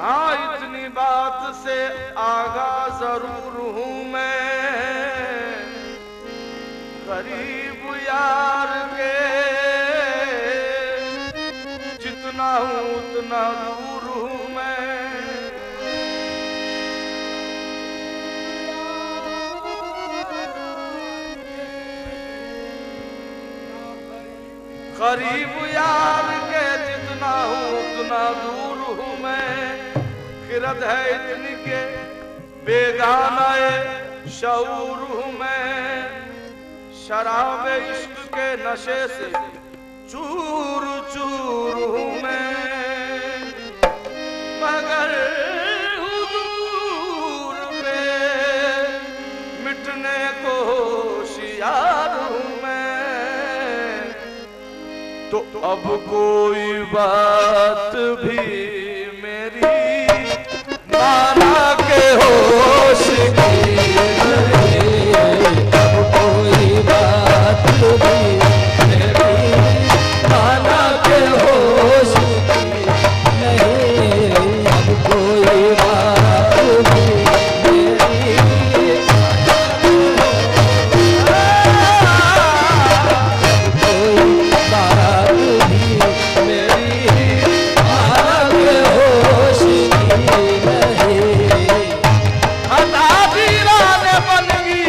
हाँ इतनी बात से आगा जरूर हूं मैं, करीब यार के जितना हूं उतना दूर हूं मैं। करीब यार के जितना हूं उतना दूर हूं मैं। खिरत है इतनी के बेगाना शऊर हूं मैं। शराब इश्क के नशे से चूर चूर हूं मैं, मगर हुजूर पे मिटने को होशियार हूं मैं। तो अब कोई बात भी मेरी माना के होश की नहीं। अब कोई बात भी मेरी माना के होश की नहीं। अब कोई बात भी मेरी कोई बात भी मेरी माना के होश की नहीं। खता दीवाने बन गई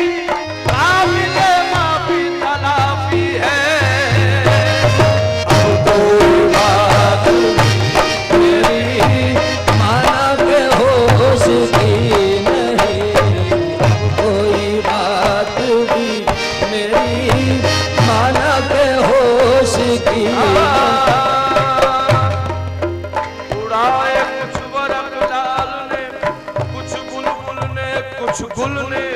काबिले माफी तलाफी है। अब कोई बात मेरी माना के होश की नहीं। कोई बात भी मेरी माना के होश की उड़ाए कुछ बरक लाल ने, कुछ बुलबुल ने, कुछ गुल ने,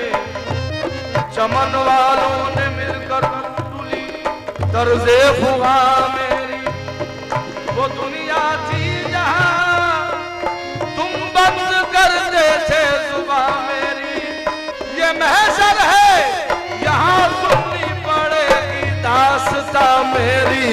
चमन वालों ने मिलकर टुली दर्जे फुगा मेरी। वो दुनिया थी जहां तुम बंद कर देते जुबां मेरी। ये महशर है यहाँ सुननी पड़ेगी दास्तां मेरी।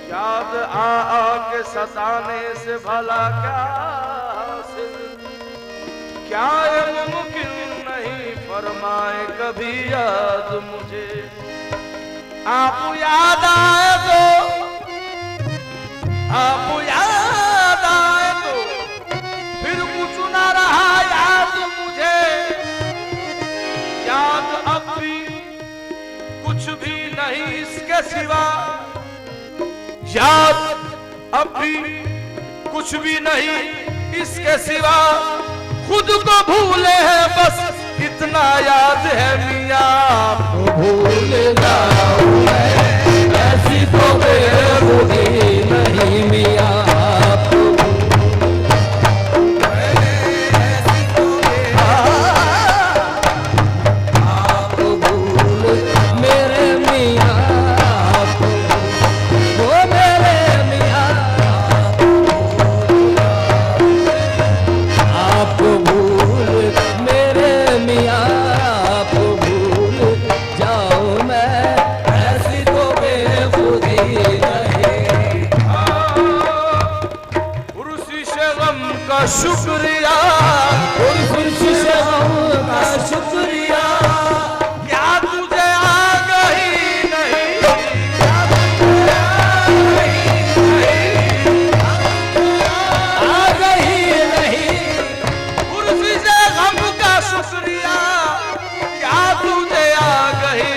याद आ के सताने से भला क्या हासिल, क्या ये मुमकिन नहीं फरमाए कभी याद मुझे। आप याद आए तो, आप याद आए तो फिर कुछ ना रहा याद मुझे। याद अब भी कुछ भी नहीं इसके सिवा, याद अब भी कुछ भी नहीं इसके सिवा। खुद को भूले हैं बस इतना याद है मियाँ। आपको भूल जाऊं मैं ऐसी तो बेखुदी नहीं मियाँ। शुक्रिया का शुक्रिया, क्या तुझे आ गई नहीं, आ गई नहीं। कुर्सी से गम का शुक्रिया, क्या तुझे आ गई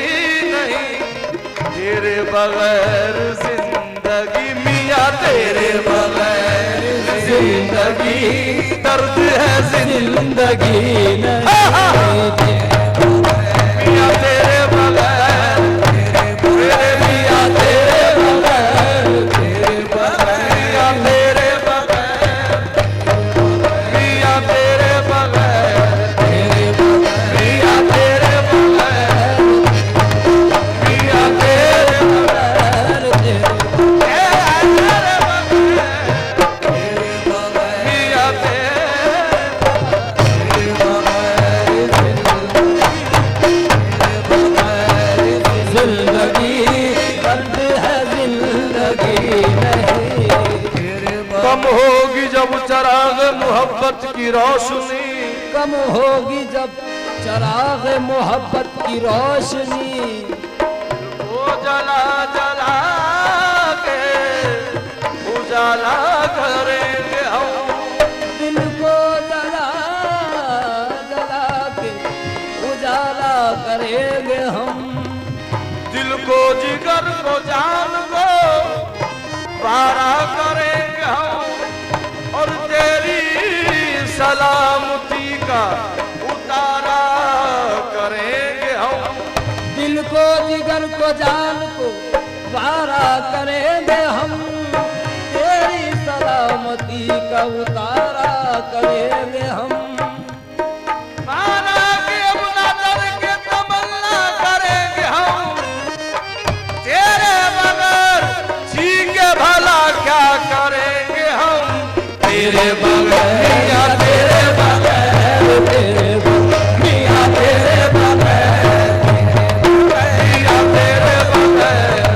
नहीं। तेरे बगैर जिंदगी मियाँ, तेरे बगैर जिंदगी दर्द है जिंदगी नहीं। मियाँ तेरे बगैर, तेरे मियाँ तेरे बगैर, तेरे बगैर मियाँ तेरे बगैर, मियाँ तेरे बगैर, तेरे बगैर मियाँ तेरे बगैर, मियाँ तेरे बगैर, कम होगी जब चराग मोहब्बत की रोशनी, कम होगी जब चराग मोहब्बत की रोशनी। वो जला जला के उजाला करेंगे हम, दिल को जला जला के उजाला करेंगे हम। दिल को जिगर को जान को पारा करेंगे हम, और तेरी सलामती का उतारा करेंगे हम। दिल को जिगर को जान को पारा करेंगे हम, तेरी सलामती का उतारा करेंगे हम। माना कि अपना दर के तमन्ना करेंगे हम, तेरे बगैर जी के भला क्या करेंगे हम। तेरे बगैर मियाँ तेरे बगैर, तेरे मियाँ तेरे बगैर, मियाँ तेरे बगैर,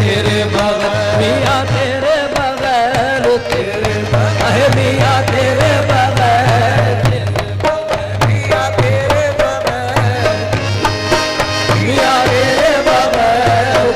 तेरे बगैर मियाँ तेरे बगैर, तेरे बगैर मियाँ तेरे बगैर, मियाँ तेरे बगैर, मियाँ तेरे बगैर,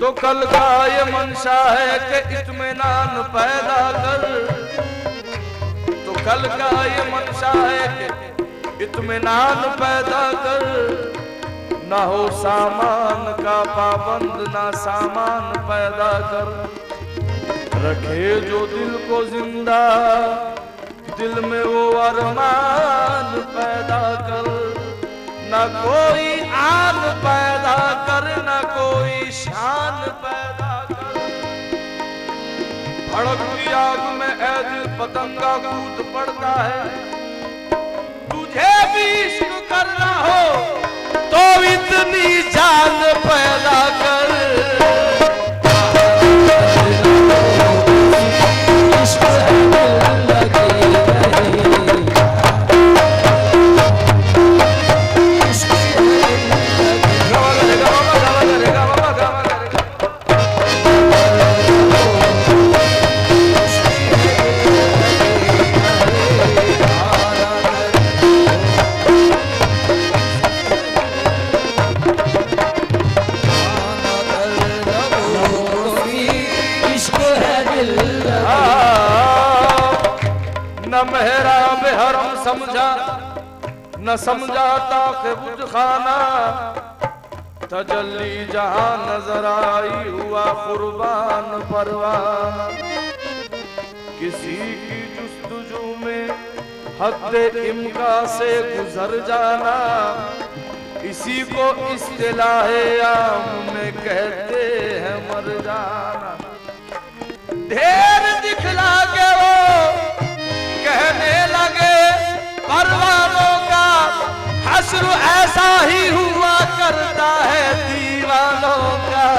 तो कल का ये मंशा है कि इत्मीनान पैदा कर, तो कल का ये मंशा है कि इत्मीनान पैदा कर, ना हो सामान का पाबंद ना सामान पैदा कर, रखे जो दिल को जिंदा दिल में वो अरमान पैदा कर, ना कोई आन पैदा कर ना कोई शान पैदा कर। भड़कती आग में ऐ दिल पतंगा कूद पड़ता है, तुझे भी इश्क करना हो तो इतनी जान पैदा कर। मेहराब हरम समझा न समझा ताके बुझ खाना, तजल्ली जहां नजर आई हुआ कुर्बान परवाना। किसी की जुस्तजू में हद इम्का से गुजर जाना, इसी को इस्तिलाहे आम में कहते हैं मर जाना। ढेर दिखला के वो कहने लगे परवानों का हश्र ऐसा ही हुआ करता है दीवानों का।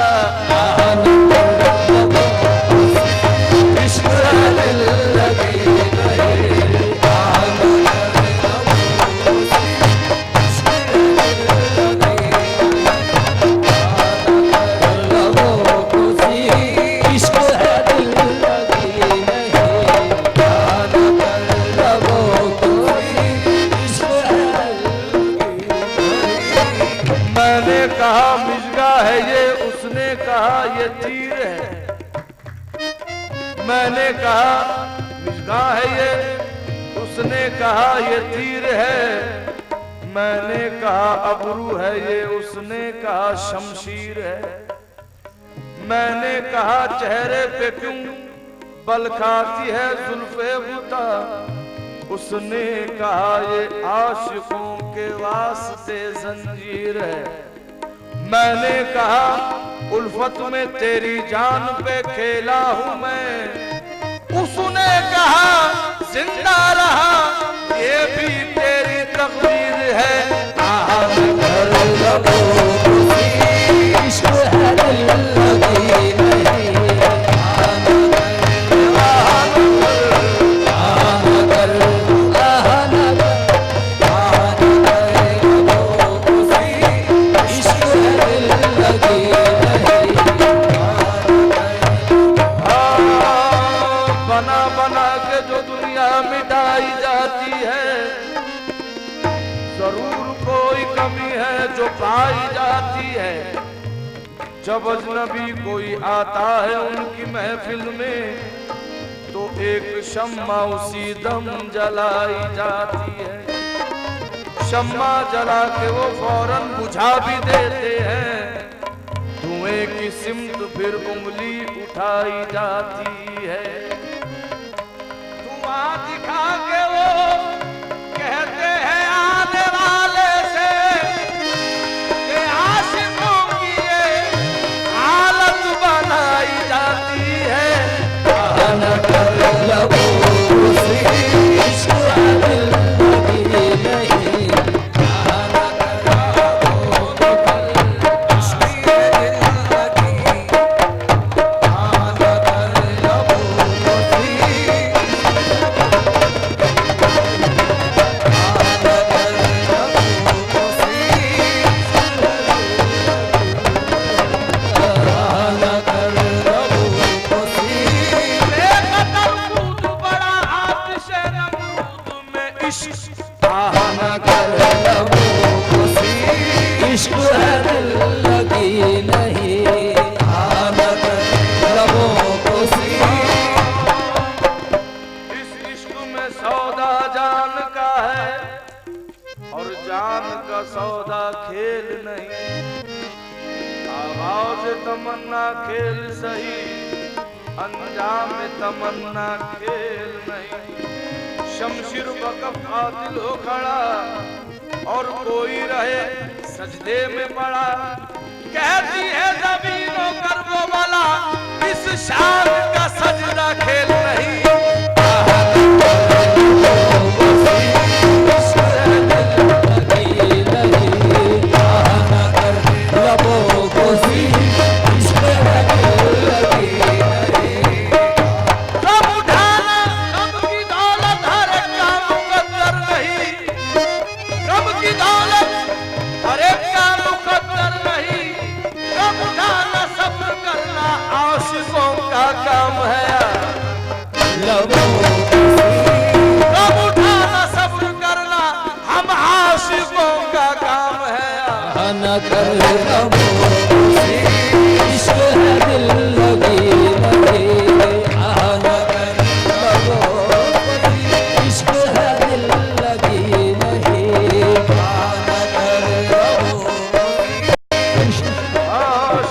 कहा मिजगा है ये, उसने कहा ये तीर है। मैंने कहा मिजगा है ये, उसने कहा ये तीर है। मैंने कहा अबरू है ये, उसने कहा शमशीर है। मैंने कहा चेहरे पे क्यों बल खाती है जुल्फे बुता, उसने कहा ये आशिकों के वास्ते जंजीर है। मैंने कहा उल्फत में तेरी जान पे खेला हूं मैं, उसने कहा जिंदा रहा ये भी तेरी तकदीर है। इश्क है दिल लगी नहीं, मिटाई जाती है, जरूर कोई कमी है जो पाई जाती है। जब अजनबी कोई आता है उनकी महफिल में, तो एक शम्मा उसी दम जलाई जाती है। शम्मा जला के वो फौरन बुझा भी देते हैं, धुएं की सिमत फिर उंगली उठाई जाती है। दिखा के वो कहते हैं आने वाले से कि आशिकों की ये हालत बनाई जाती है। इश्क है दिल लगी नहीं, आदत लबों को सी। इस इश्क में सौदा जान का है और जान का सौदा खेल नहीं। आवाज तमन्ना खेल सही, अंजाम तमन्ना खेल नहीं। शमशीर वक़्फ़ कातिल हो खड़ा और कोई रहे सजदे में पड़ा। कहती है ज़मीनों कर्बों वाला, इस शान का सजदा खेल नहीं। काम है कब उठाना सब्र करना, हम आशिकों का काम है। न कर इश्क है दिल लगी नहीं, न कर इश्क है दिल लगी नहीं,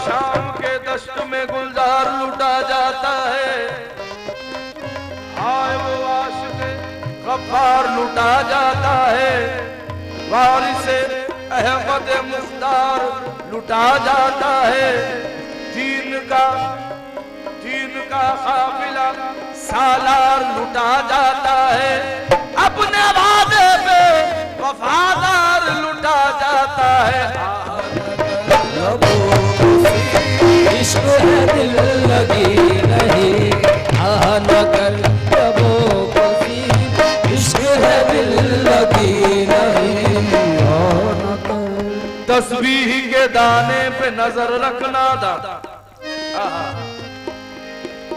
शाम के दश्त में गुलजार लुटा जाता है। आए वो आशिक़ गफ्फार लुटा जाता है। वारिसे अहमद मुख्तार लुटा जाता है। दीन का काफिला सालार लुटा जाता है। अपने वादे पे वफादार लुटा जाता है। इश्क है दिल लगी नहीं, न कर इश्क है दिल लगी नहीं, न कर। तस्बीह के दाने पे नजर रखना दा,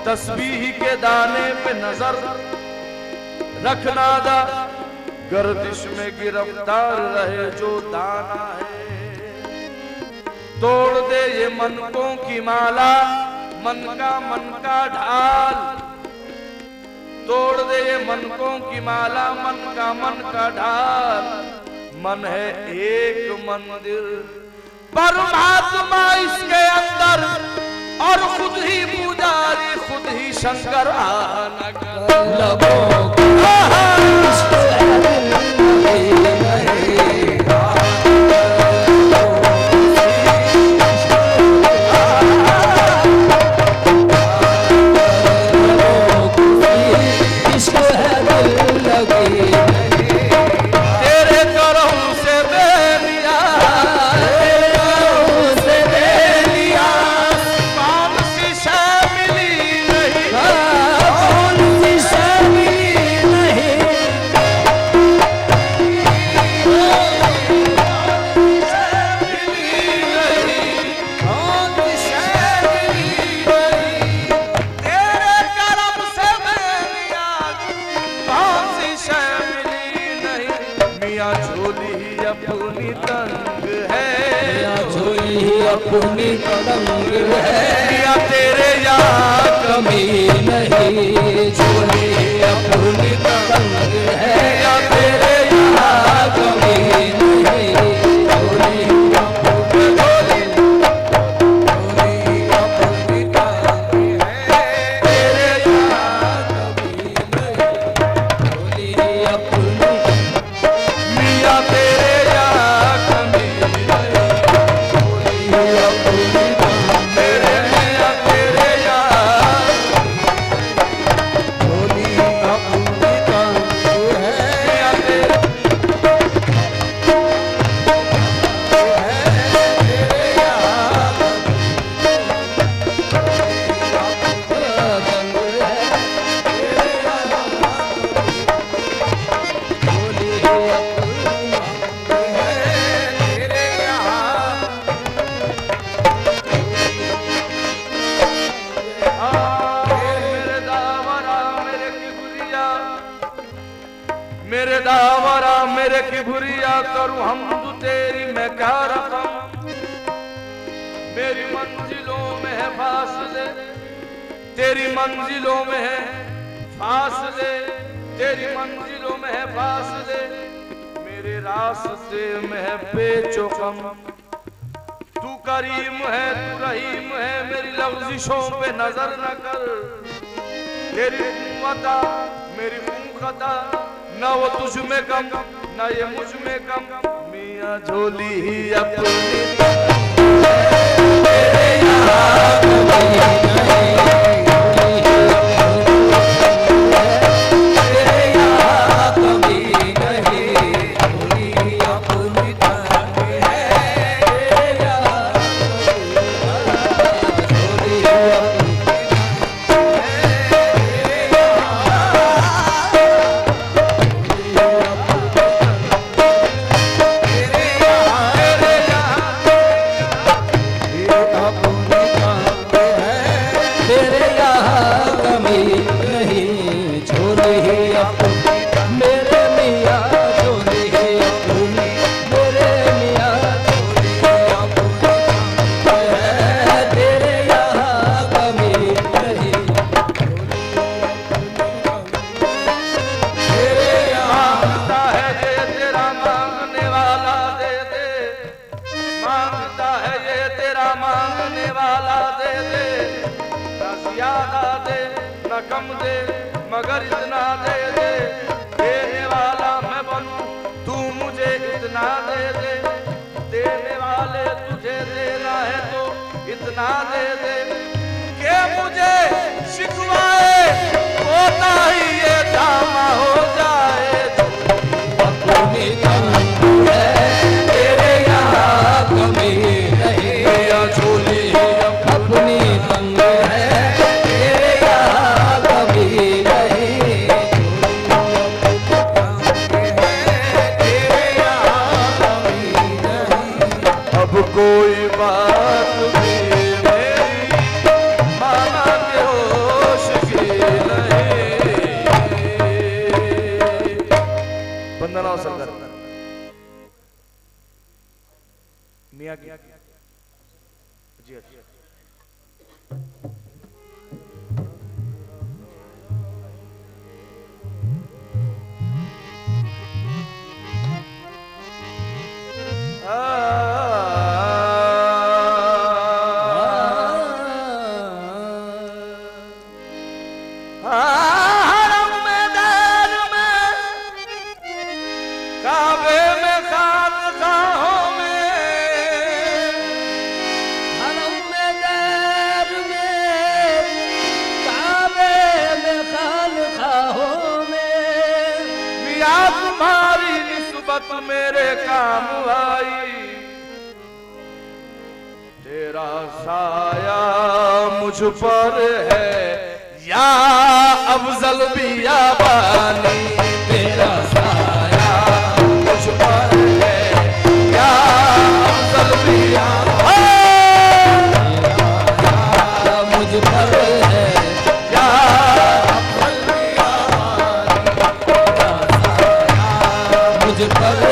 तस्बीह के दाने पे नजर रखना दा। गर्दिश में गिरफ्तार रहे जो दाना है। तोड़ दे ये मनकों की माला, मन का ढाल। तोड़ दे ये मनकों की माला, मन का ढाल। मन है एक मंदिर, परमात्मा इसके अंदर, और खुद ही पुजारी खुद ही शंकर। लबों को इश्क है दिल लगी नहीं, इश्क है दिल लगी नहीं। तेरे करम से बेलिया, तेरे करम से बेलिया, कौन सी शय मिली नहीं, कौन सी शय मिली नहीं, कौन सी शय मिली नहीं। तेरे करम से बेलिया, कौन सी शय मिली नहीं। मियाँ झोली ही अपनी तंग है, या झोली अपनी तंग है, मियाँ तेरे यार कमी नहीं, झोली अपनी तंग है, मियाँ तेरे यहाँ कमी नहीं, झोली अपनी तंग है, तेरे यार कमी नहीं, झोली अपनी मियाँ तेरे यार कमी नहीं। तेरे मियाँ तेरे यार मियाँ तेरे मेरे दावरा मेरे किबरिया करूं हम तेरी मैं क्या रकम। मेरी मंजिलों में है फासले, तेरी मंजिलों में है फासले, तेरी मंजिलों में है फासले, मेरे रास्ते में है पेचोकम। तू करीम है, तू रहीम है, मेरी लफ्जिशों पे नजर न कर। तेरी उम्मता मेरी उम्मता, न वो तुझ में कम न ये मुझ में कम। मियाँ झोली ही अपनी तेरे यहाँ कभी नहीं। कम दे मगर इतना दे दे, देने वाला मैं बनूं तू मुझे इतना दे दे। देने वाले तुझे देना है तो इतना दे दे कि मुझे शिकवाए होता ही ये धामा हो जाए। अपनी तंग है तेरे यहाँ कमी नहीं, या झोली अपनी तंग है कोई बात भी मेरी माना के होश की नहीं। वंदना संदर मियाँ की जी अच्छा। मेरे काम आई तेरा साया मुझ पर है या अफजल बियाबानी। तेरा साया मुझ पर है या अफजल बियाबानी, मुझ पर है या अफजल बियाबानी, मुझ पर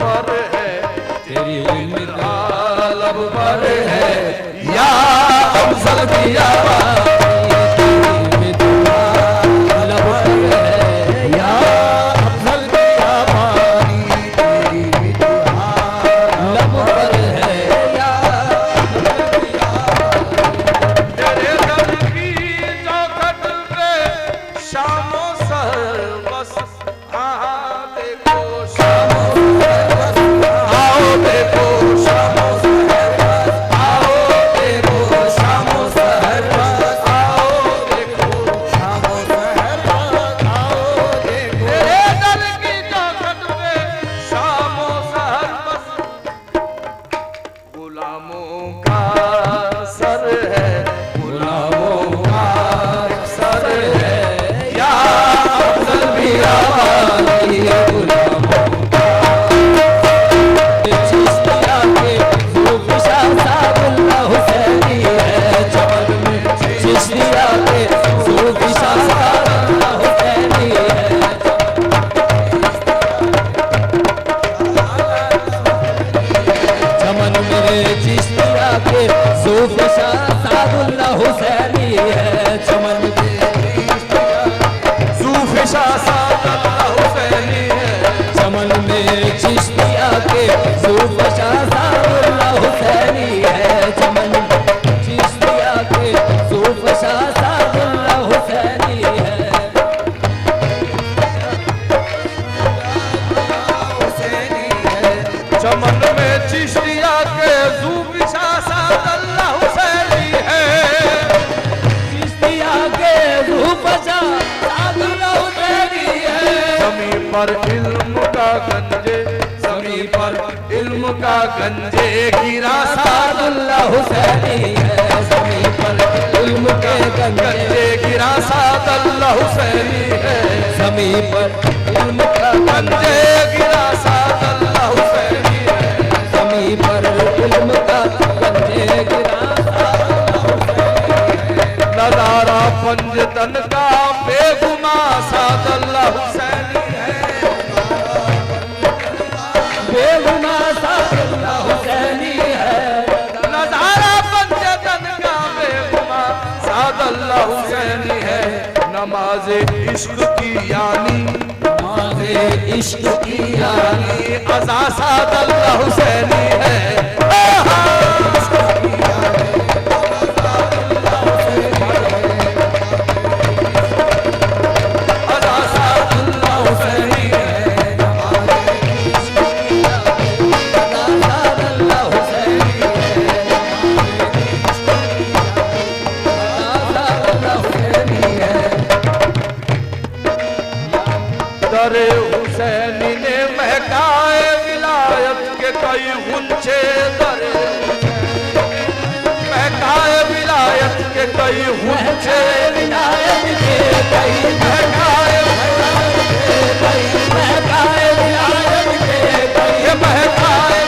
पर है, तेरी हाँ लब पर है, या अफजल की आवाज़ लब पर है, या अफजल की आवाज़ तेरी लब पर है, या तेरे दर की चौखट पे शामो सहर बस, हाँ देखो शामो सहर बस, आओ देखो शामो सहर बस, आओ देखो शामो सहर बस, आओ देखो शामो सहर बस, आओ देखो तेरे दर की चौखट पे शामो सहर बस, गुलामों का सर है, गुलामों का सर है, या अफजल भी आवाज़ की गुलामों का चिश्तिया के सूफी शाह सादुल्लाह हुसैनी है चमन में, चिश्तिया के सूफी शाह सादुल्लाह हुसैनी है चमन में, चिश्तिया के सूफी शाह सादुल्लाह हुसैनी है चमन में, सूफी शाह सादुल्लाह हुसैनी है, चमन में चिश्तिया के सूफी शाह सादुल्लाह हुसैनी है चमन में, चिश्तिया के सूफी शाह सादुल्लाह हुसैनी है चमन में चिश्तिया के सूफी शाह सादुल्लाह हुसैनी है, चिश्तिया के सूफी शाह सादुल्लाह हुसैनी है ज़मीं पर इल्म का गंजे, ज़मीं पर इल्म का गंजे गिरा सादुल्लाह हुसैनी है ज़मीं पर इल्म के गंजे गंजे गिरा सादुल्लाह हुसैनी है, ज़मीं पर इल्म का गंजे गिरा सादुल्लाह हुसैनी है, ज़मीं पर इल्म का गंजे गिरा नजारा पंजतन का बेगुमा सादुल्लाह हुसैनी है, बेगुनाह सादुल्लाह हुसैनी है नजारा पंजतन का बेगुमा सादुल्लाह हुसैनी है, नमाज इश्क की यानी, माज़े इश्क की यानी अज़ा सादुल्लाह हुसैनी है, अज़ा सादुल्लाह हुसैनी है, सादुल्लाह हुसैनी है सादुल्लाह हुसैनी है दरे हुसैनी ने महकाए विलायत के कई गुंचे, दरे महकाए विलायत के कई गुंचे, विलायत के कई महकाए महकाए विलायत के कई ये महकाए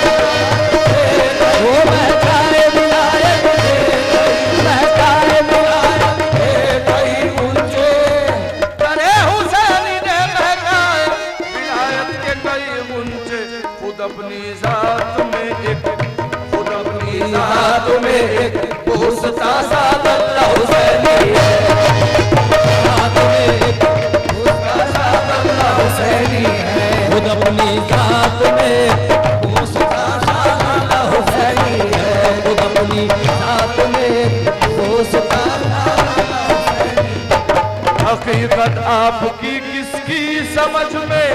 वो महकाए विलायत के कई महकाए विलायत के कई ऊंचे दरे हुसैनी ने महकाए विलायत के कई गुंचे, खुद अपनी जात में एक, खुद अपनी जात में एक पोसता सादुल्लाह हुसैनी है, साथ में एक सादुल्लाह हुसैनी है, खुद अपनी जात में पोसता सादुल्लाह हुसैनी है खुद अपनी जात में पोसता हकीकत आपकी किसकी समझ में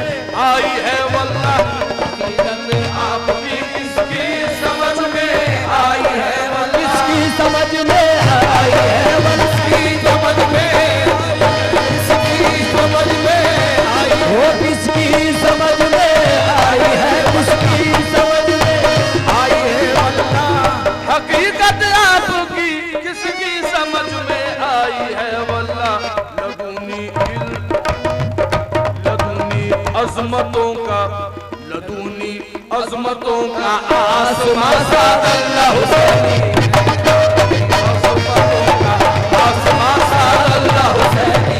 आई है वल्लाह, हकीकत आपकी किसकी समझ में आई है वल्लाह, किसकी समझ में आई है किसकी समझ में, किसकी समझ में आई वो किसकी समझ में आई है किसकी समझ में आई है वल्लाह, हकीकत आपकी किसकी समझ में आई है वल्लाह, लदूनी लदूनी अजमतों का, लदूनी अजमतों का आसमां सादुल्लाह हुसैनी, आसमां सादुल्लाह हुसैनी,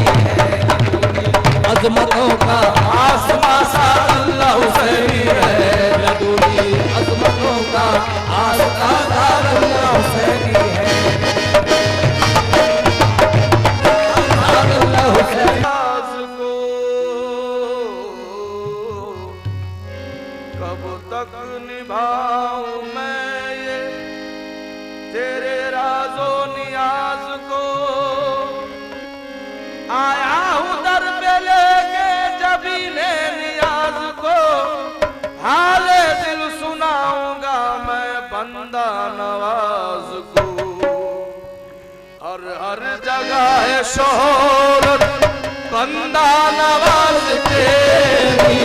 अजमतों का आसमां सादुल्लाह हुसैनी है, कब तक निभाऊं मैं ये तेरे राजो नियाज को। आया हूं दर पे लेके जबीने नियाज को, हाले दिल सुनाऊंगा मैं बंदा नवाज को। हर जगह है शोहरत बंदा नवाज तेरी,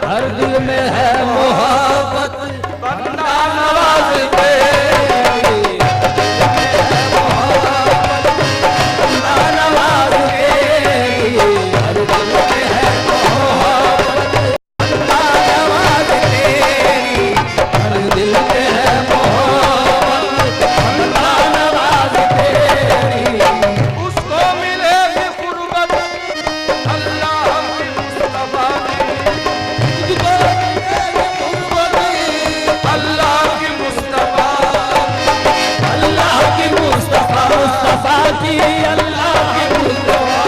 हर दिल में है मोहब्बत बंदा नवाज तेरी, बंदा नवाज तेरी। हर दिल में है मोहब्बत बंदा नवाज तेरी, हर दिल में है मोहब्बत बंदा नवाज तेरी। उसको मिलेगी कुर्बत अल्लाह की मुस्तफा की, अल्लाह की मुस्तफा, अल्लाह की मुस्तफा, मुस्तफा की अल्लाह की मुस्तफा,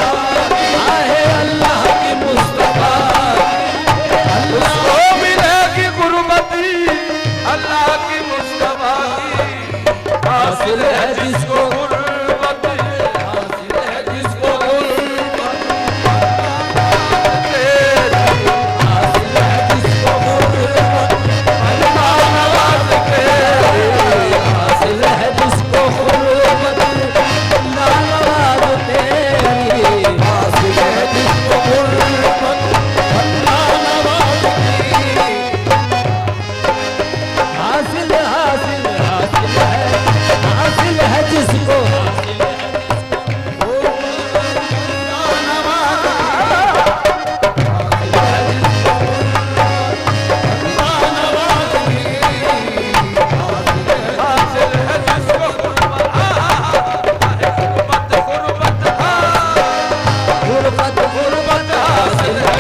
आहे अल्लाह की मुस्तफा। उसको मिलेगी गुरबती अल्लाह की मुस्तफा की। हासिल है जिसको गुरबत, हासिल है जिसको गुरबत, हासिल है जिसको गुरबत बंदा नवाज तेरी, हासिल है जिसको गुरबत बंदा नवाज तेरी। हासिल है जिसको गुरबत बंदा नवाज तेरी। हासिल हासिल हासिल है जिसको हासिल है जिसको गुरबत, गुरबत गुरबत गुरबत हासिल है।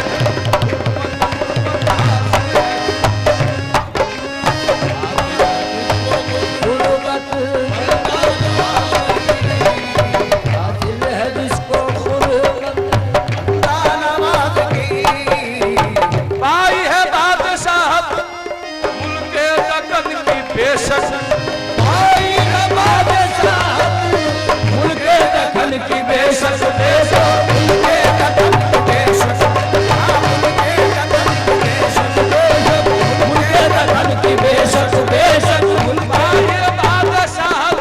गुरबत हासिल है जिसको गुरबत बंदा नवाज की। पाई है बादशाहत मुल्के दकन की बेशक, आई है बादशाहत मुल्के दखन की बेशक, बेशक मुल्के दखन की बेशक, मुल्के दखन की बेशक, बेशक मुल्के दखन की बेशक, बेशक पाई है बादशाहत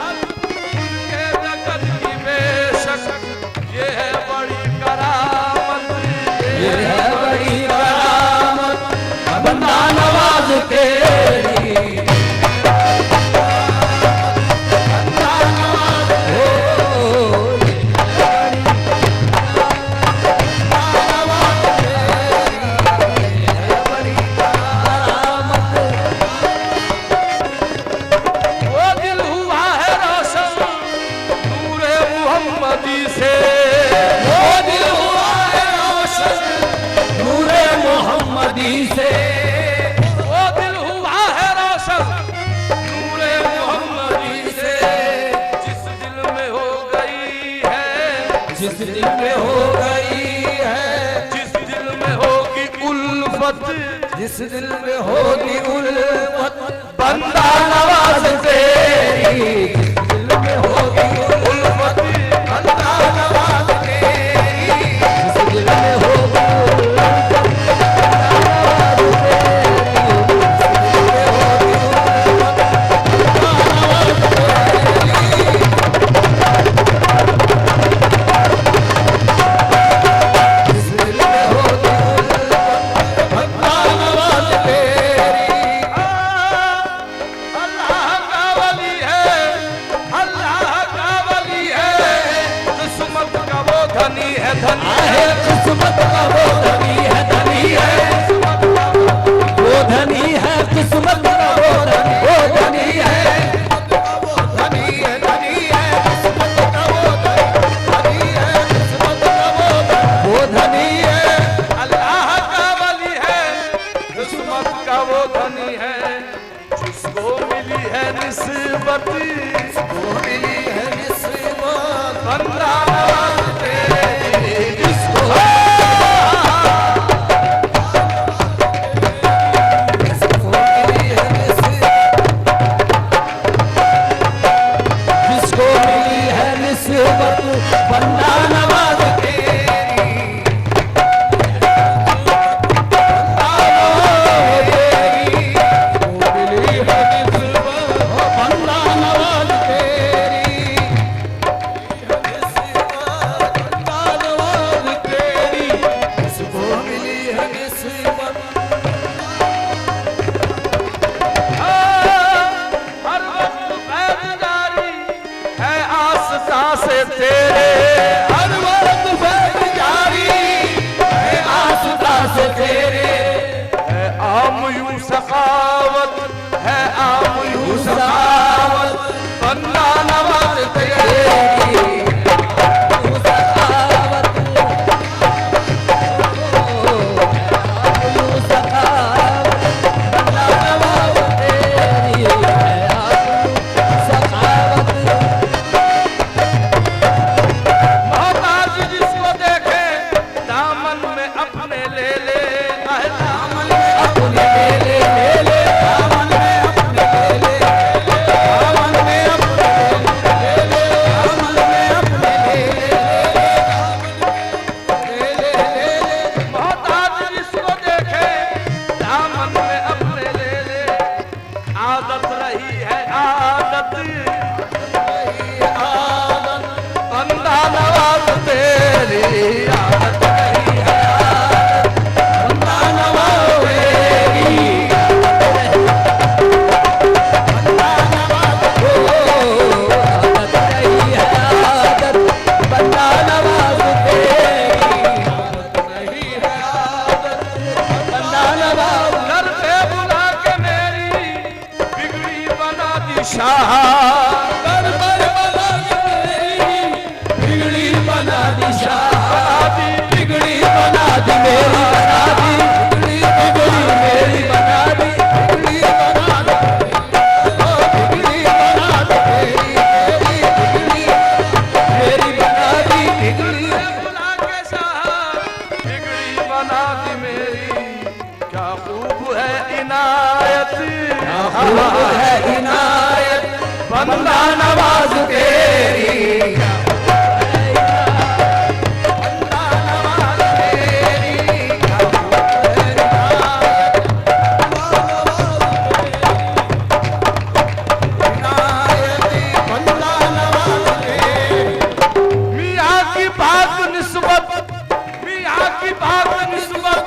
मुल्के दकन की बेशक। ये है बड़ी करामत, ये है बड़ी करामत बंदा नवाज तेरी। बंदा नवाज हो वो दिल हुआ है रोशन नूरे मुहम्मदी से, वो दिल हुआ है रोशन नूरे मोहम्मदी से। वो दिल हुआ है रोशन नूरे मुहम्मदी से। जिस दिल में हो गई है, जिस दिल में हो गई है, जिस दिल में होगी उल्फत, जिस दिल में होगी उल्फत बंदा नवाज तेरी, जिस दिल में होगी उल्फत बंदा नवाज तेरी। जिस दिल में होगी उल्फत बंदा नवाज तेरी। जिस दिल में होगी उल्फत बंदा नवाज तेरी। धनी है धनी आहे किस्मत का वो धनी है, धनी है, वो धनी है किस्मत का वो धनी है, धनी है धनी है किस्मत का वो धनी है, किस्मत का वो धनी है। अल्लाह का वली है, किस्मत का वो धनी है, जिसको मिली है निस्बत, जिसको मिली है निस्बत, बंदा नवाज तेरी, जिसको मिली है निस्बत, जिसको मिली है निस्बत बंदा नवाज हर वक्त फैज़दारी है आस्था से तेरे, हर वक्त फैज़दारी है आस्था से तेरे, है आम यूं सखावत, है आम यूं सखावत, बंदा नवाज तेरे, मोहताज जिसको देखे दामन में अपने ले ले, आहे दामन में अपने ले ले, दामन में अपने ले ले, दामन में अपने ले ले, दामन में अपने ले ले, मोहताज जिसको देखे दामन में अपने ले ले, आदत रही है आदत, बंदा नवाज तेरी, आदत रही है आदत, बंदा नवाज तेरी, बंदा नवाज आदत रही है आदत बंदा नवाज तेरी, रही है आदत, बंदा नवाज घर पे बुला के मेरी बिगड़ी बना दी शाह, घर पर बुला के मेरी बिगड़ी बना दी शाह, बिगड़ी बना दी मेरी बना दी, बिगड़ी मेरी बना दी, बिगड़ी बना दी, बिगड़ी बना दी तेरी, मेरी बना दी, बिगड़ी बुला के शाह, बिगड़ी बना दी मेरी, क्या खूब है इनायत, खूब है इनायत बंदा नवाज तेरी, बंदा नवाज तेरी, क्या खूब है इनायत, इनायत, बंदा नवाज तेरी, मियाँ की बात निस्बत, मियाँ की बात निस्बत,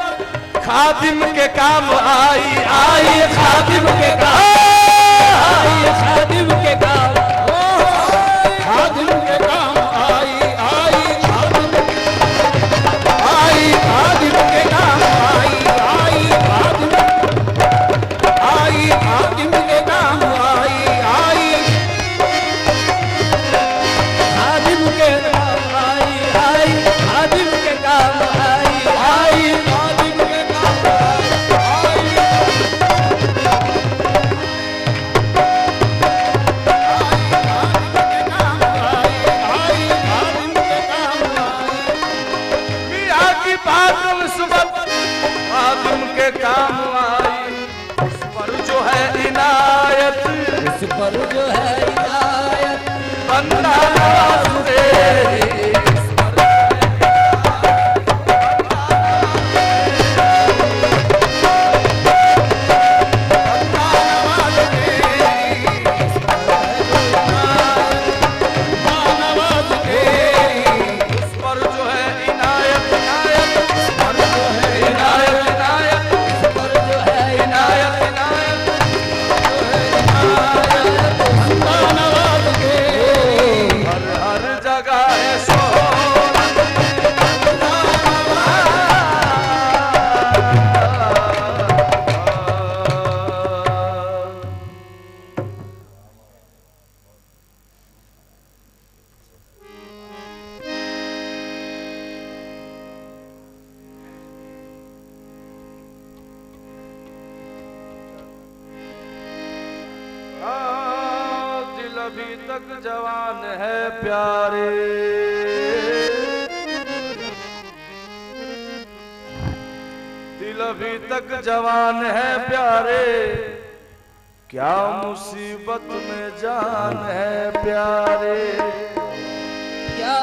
खादिम के काम आई, आई खादिम के काम, आई खादिम के काम, खादिम के काम आई, आई खादिम, आई खादिम के काम आई, आई खादिम, आई खादिम के काम आई, आई खादिम के काम आई, आई खादिम के काम आई, आई खादिम के काम आई, मियाँ की बात निस्बत खादिम के काम आई, उस पर जो है इनायत, इस पर जो है इनायत बंदा नवाज तेरी, उस पर जो है इनायत, इनायत, उस पर जो है इनायत, इनायत, उस पर जो है इनायत, इनायत, बंदा नवाज तेरी, हर हर जगह है अभी तक जवान है प्यारे, दिल अभी तक जवान है प्यारे, क्या मुसीबत में जान है प्यारे। क्या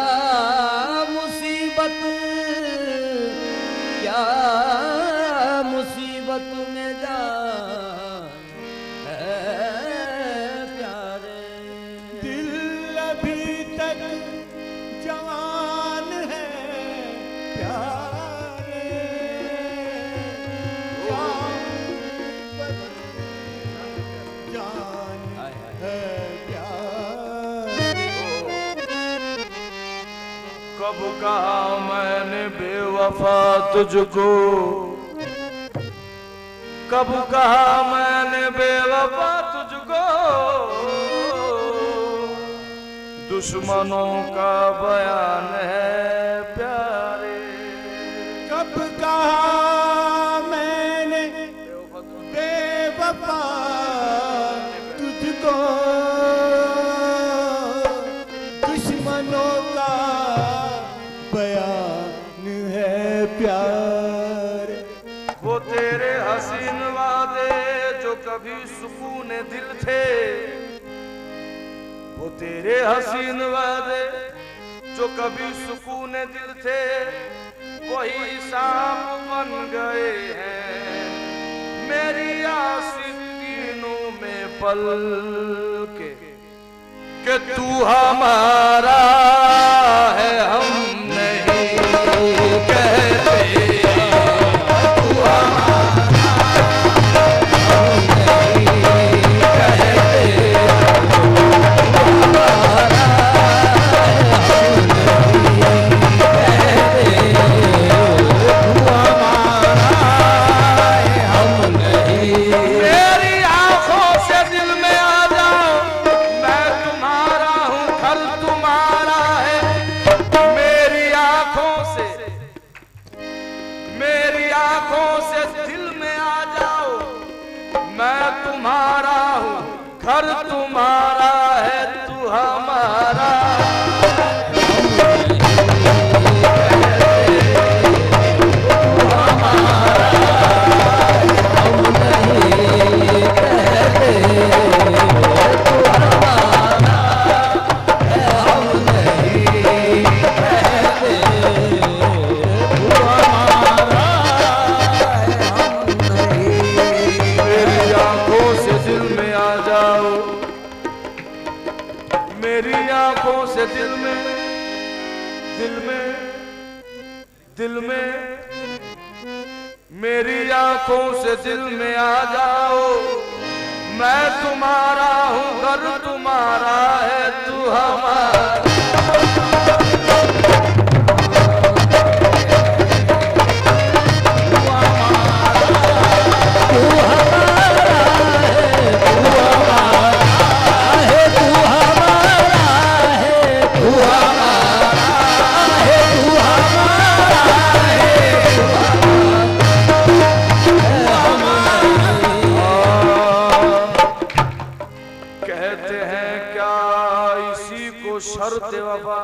मुसीबत, क्या मुसीबत में जान है प्यारे। दिल अभी तक जवान है प्यारे, क्या जान है प्यारे। कब कहा मैंने बेवफा तुझको, कब कहा मैंने बेवफा तुझको, दुश्मनों का बयान है प्यारे। कब कहा मैंने बेवफा तुझको, दुश्मनों का बयान है प्यार। वो तेरे हसीन वादे जो कभी सुकून दिल थे, वो तेरे हसीन वादे जो कभी सुकून दिल थे, वही सांप बन गए हैं मेरी आशिकीनों में पल के तू हमारा है हम नहीं कहते, तू हमारा हम नहीं कहते, मेरी आंखों से दिल में आ जाओ, मैं तुम्हारा हूँ घर तुम्हारा है। मेरी आंखों से, मेरी आंखों से दिल में आ जाओ, मैं तुम्हारा हूँ घर तुम्हारा है, तू हमारा मेरी आंखों से दिल में, दिल में, दिल में, मेरी आंखों से दिल में आ जाओ, मैं तुम्हारा हूँ घर तुम्हारा है, तू हमारा। कहते हैं क्या इसी को शर्त वफा,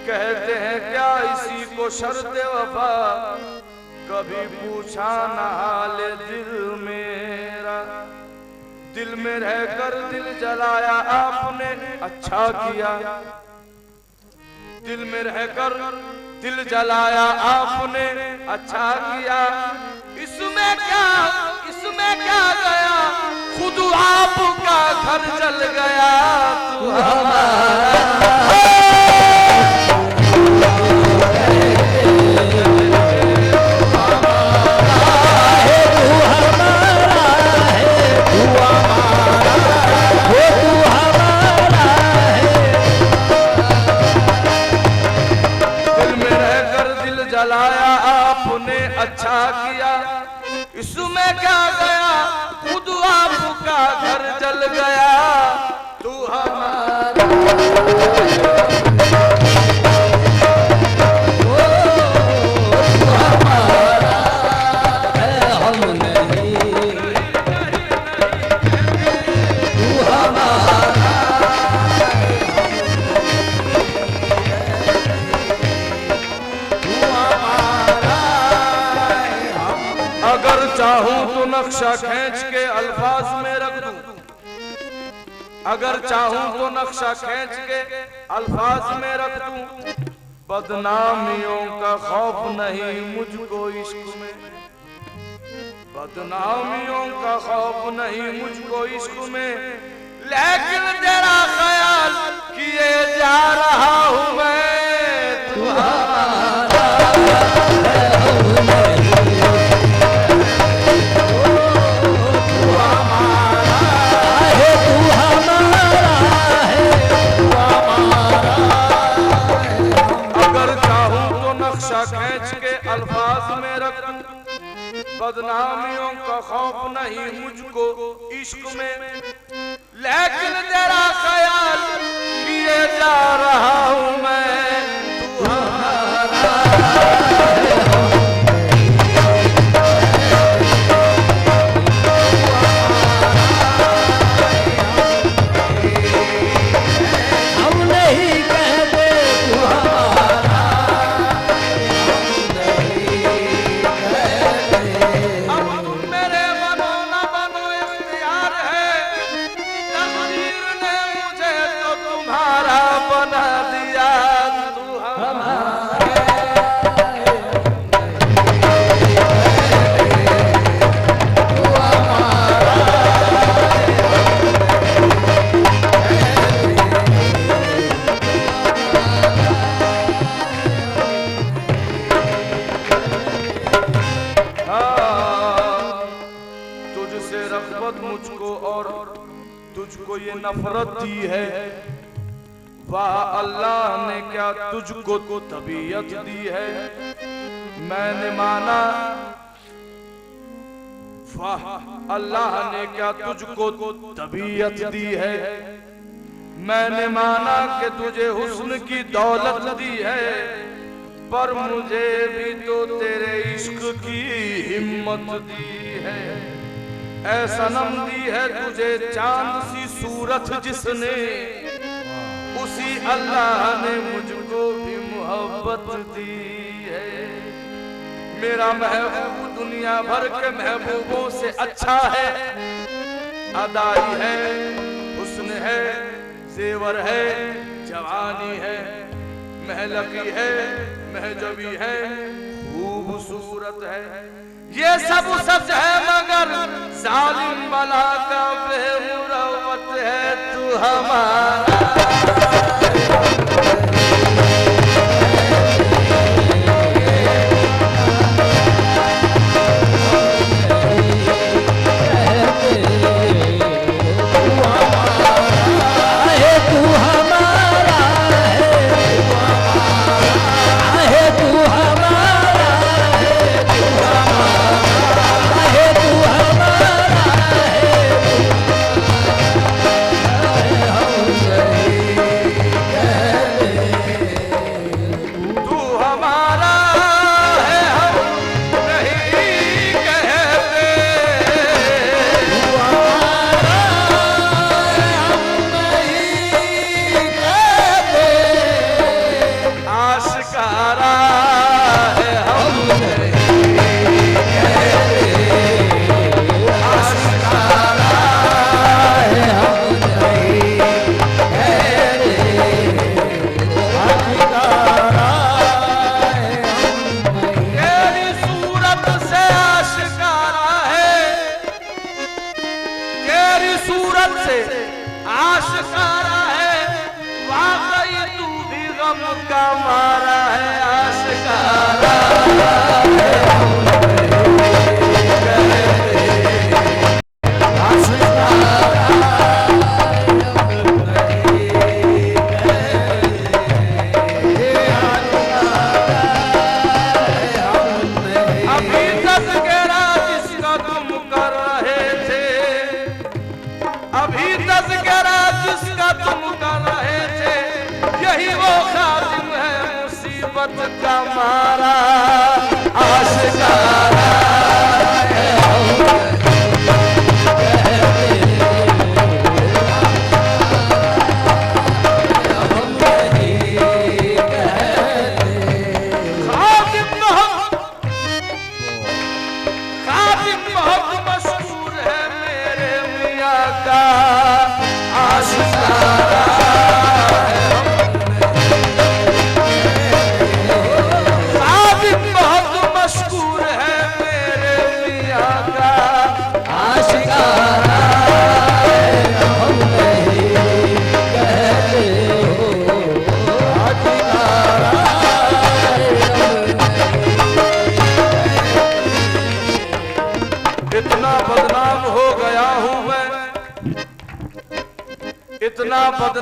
कहते हैं क्या इसी को शर्त वफा, कभी पूछा ना हाल दिल मेरा, दिल में रहकर दिल जलाया आपने अच्छा किया, दिल में रहकर दिल जलाया आपने अच्छा किया, इसमें क्या गया, खुद आपका घर जल गया, तू हमारा जलाया आपने अच्छा किया, इसमें क्या गया, खुद आपका घर जल गया, तू हमारा। हम नहीं, तू नक्शा खींच के अल्फाज में रख दूं, अगर चाहूं तो नक्शा खींच के अल्फाज में रख दूं। बदनामियों का खौफ नहीं मुझको इश्क में, बदनामियों का खौफ नहीं मुझको इश्क में, लेकिन तेरा ख्याल किए जा रहा हूं मैं तुम्हारा। अगर चाहूं तो नक्शा खींच के अल्फाज में रखूं, बदनामियों का खौफ नहीं मुझको इश्क में, लेकिन तेरा ख्याल किए जा रहा हूं मैं तुम्हारा। हम नहीं कहते तू हमारा, अब तुम मेरे बनो न बनो इख्तियार है, तकदीर ने मुझे तो तुम्हारा बना दिया तू हमारा। तुझसे रग़बत मुझको और तुझको ये नफरत दी है, वाह अल्लाह ने क्या तुझको तबीयत दी है। मैंने माना वाह अल्लाह ने क्या तुझको तबीयत दी है। मैंने माना कि तुझे हुस्न की दौलत दी है, पर मुझे भी तो तेरे इश्क की हिम्मत दी है। ऐ सनम दी है तुझे चांद सी सूरत जिसने, उसी अल्लाह ने मुझको भी मोहब्बत दी है। मेरा महबूब दुनिया भर के महबूबों से अच्छा है, अदाई है, हुस्न है, जेवर है, जवानी है, महलकी है, महजबी है, खूबसूरत है। ये सब सच है मगर जालिम बला का बेमुरवत है तू हमारा। आशिकारा है वाकई, तू भी गम का मारा है आशिकारा। का मारा आशिकारा खादिम मोहम्मद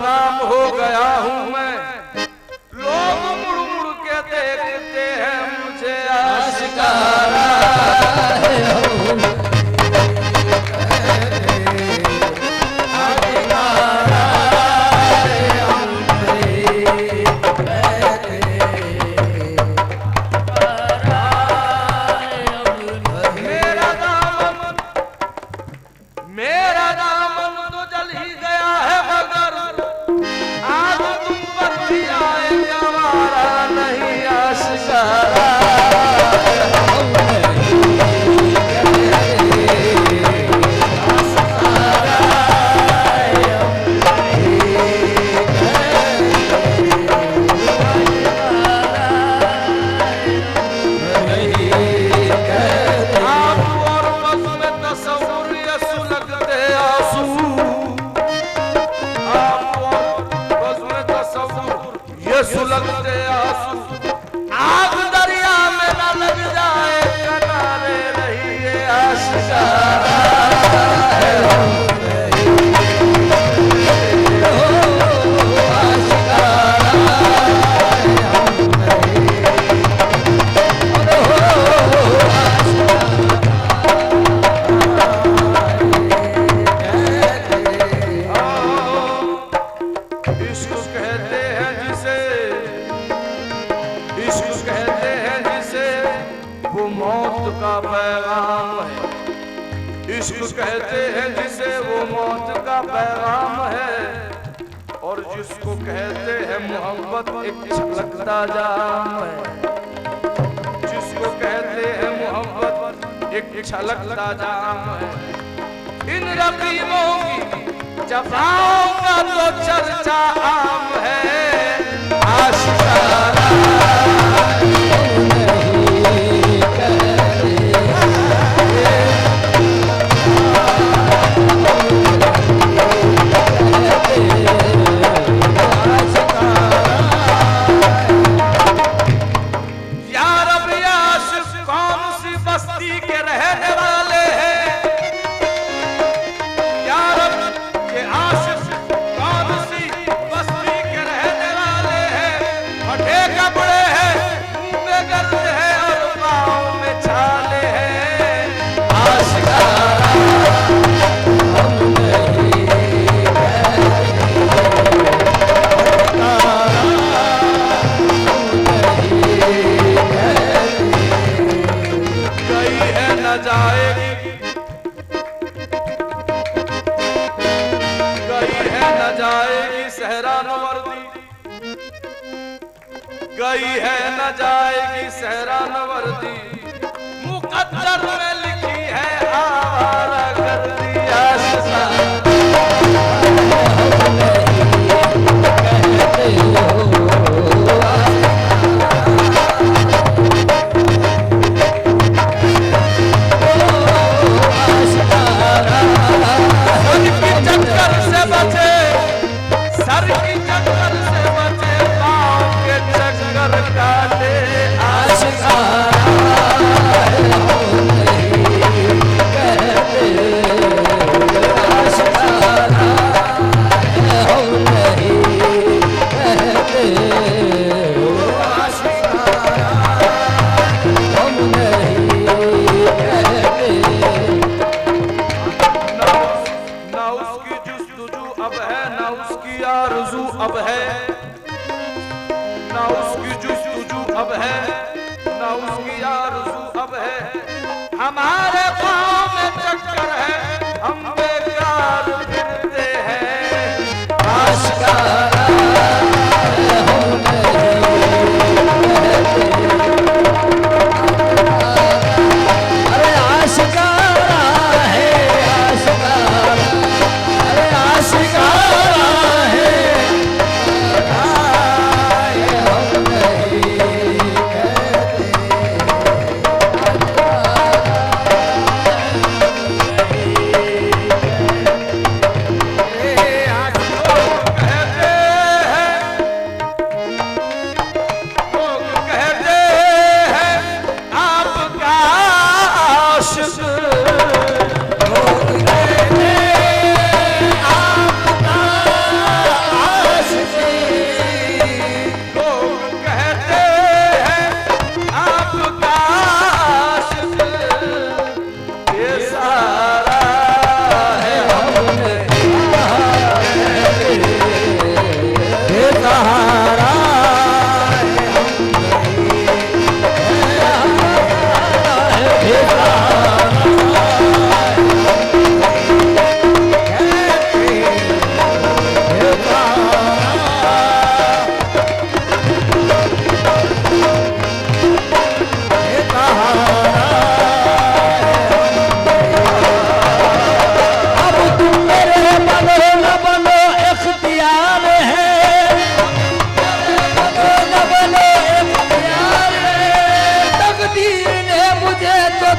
बदनाम हो गया हूँ मैं, लोग मुड़ मुड़ के देखते हैं मुझे आशिकारा है हो मेरा दामन तो जल ही गया है, मगर आज तुम पर भी आएगा हमारा नहीं आशिकारा। सुलगते आंसू आग दरिया में न लग जाए, किनारे रहिए आशिकारा है हो मौत का पैगाम है, इश्क कहते हैं जिसे वो मौत का पैगाम है, और जिसको कहते हैं मोहब्बत एक छलकता जाम है, जिसको कहते हैं मोहब्बत एक छलकता जाम है। इन रकीबों की जफाओं का तो चर्चा आम है आशिकारा। गई है न जाएगी सहरा नवर्दी, मुकद्दर में लिखी है आवारा गर्दी आशिकारा। अब है ना उसकी जुस्तजू अब है ना उसकी आरज़ू अब है, हमारे पाँव में चक्कर है हम बेकार फिरते हैं आशिकारा। अरे आशिकारा है आशिकारा, अरे आशिकारा है।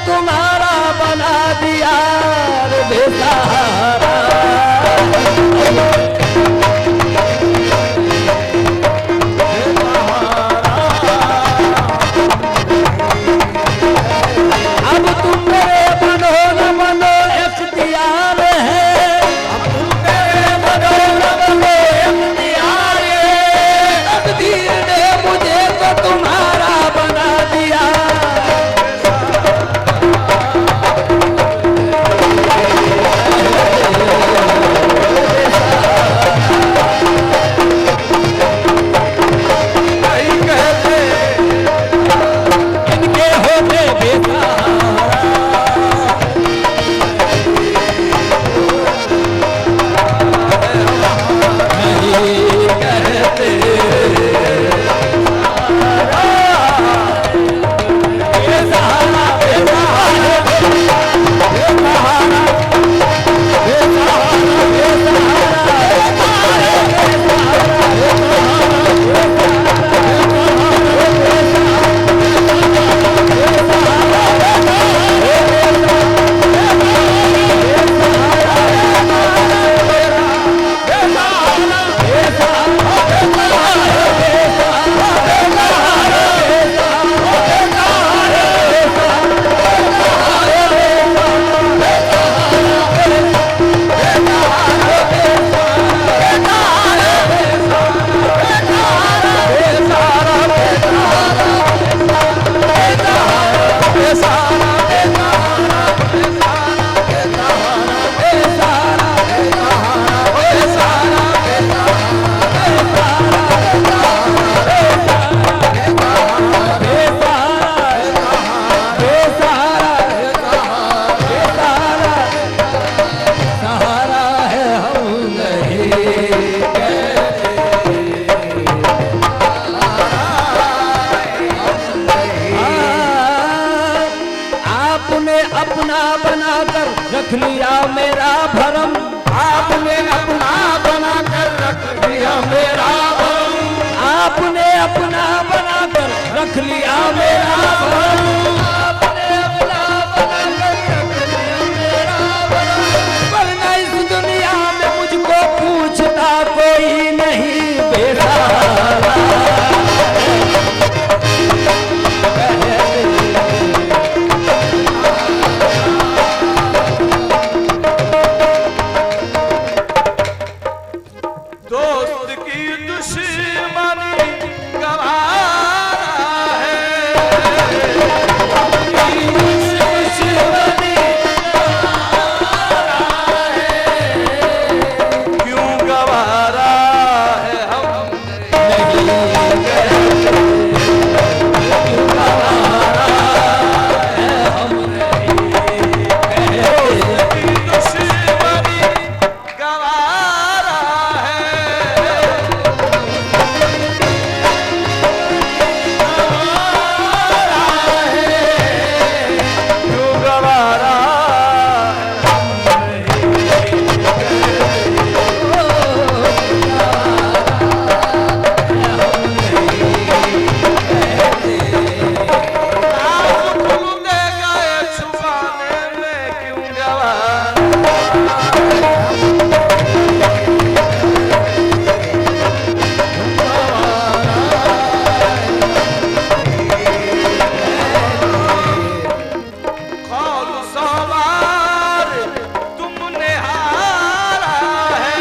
तुम्हारा बना दिया रे बेसहारा। अब तुम मेरे बनो न बनो इख्तियार है, अब तुम मेरे बनो न बनो इख्तियार है। तकदीर ने मुझे तो तुम्हारा बना दिया। इनके होते बेसहारा, नहीं कहते बेसहारा, बेसहारा, बेसहारा, अपना बनाकर रख लिया मेरा भरम, आपने अपना बनाकर रख दिया मेरा भरम, आपने अपना बनाकर रख लिया मेरा भरम, आपने अपना बनाकर रख लिया मेरा भरम। वरना इस दुनिया में मुझको पूछता कोई नहीं बेसहारा। दोस्त की दुश्मनी गवारा है, दुश्मनी क्यों गवारा है हम नहीं कहते, तुम्हारा है हम नहीं कहते। की दुश्मनी गवारा है, क्यों गवारा आप भूले गए छुपाने में क्यों गवारा। कौन सवार तुमने हारा है,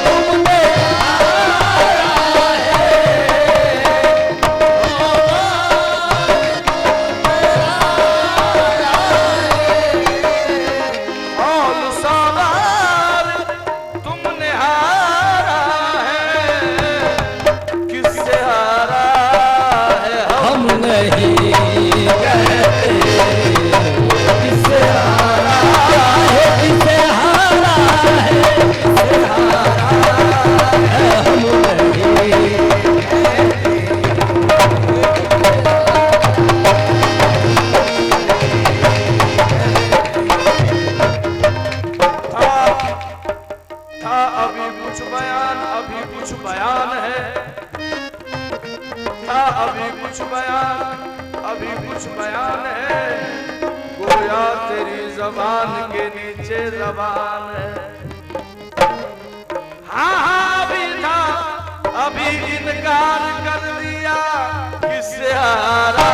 तुमने कौन सवार तुमने हारा है, किससे हारा है हम हम नहीं कहते, किसे हारा है, किसे हारा है, किसे हारा है, हम नहीं था अभी कुछ बयान है, था अभी कुछ बयान है, गोया तेरी जबान के नीचे जबान है। हाँ अभी था, अभी इनकार कर दिया, किससे हारा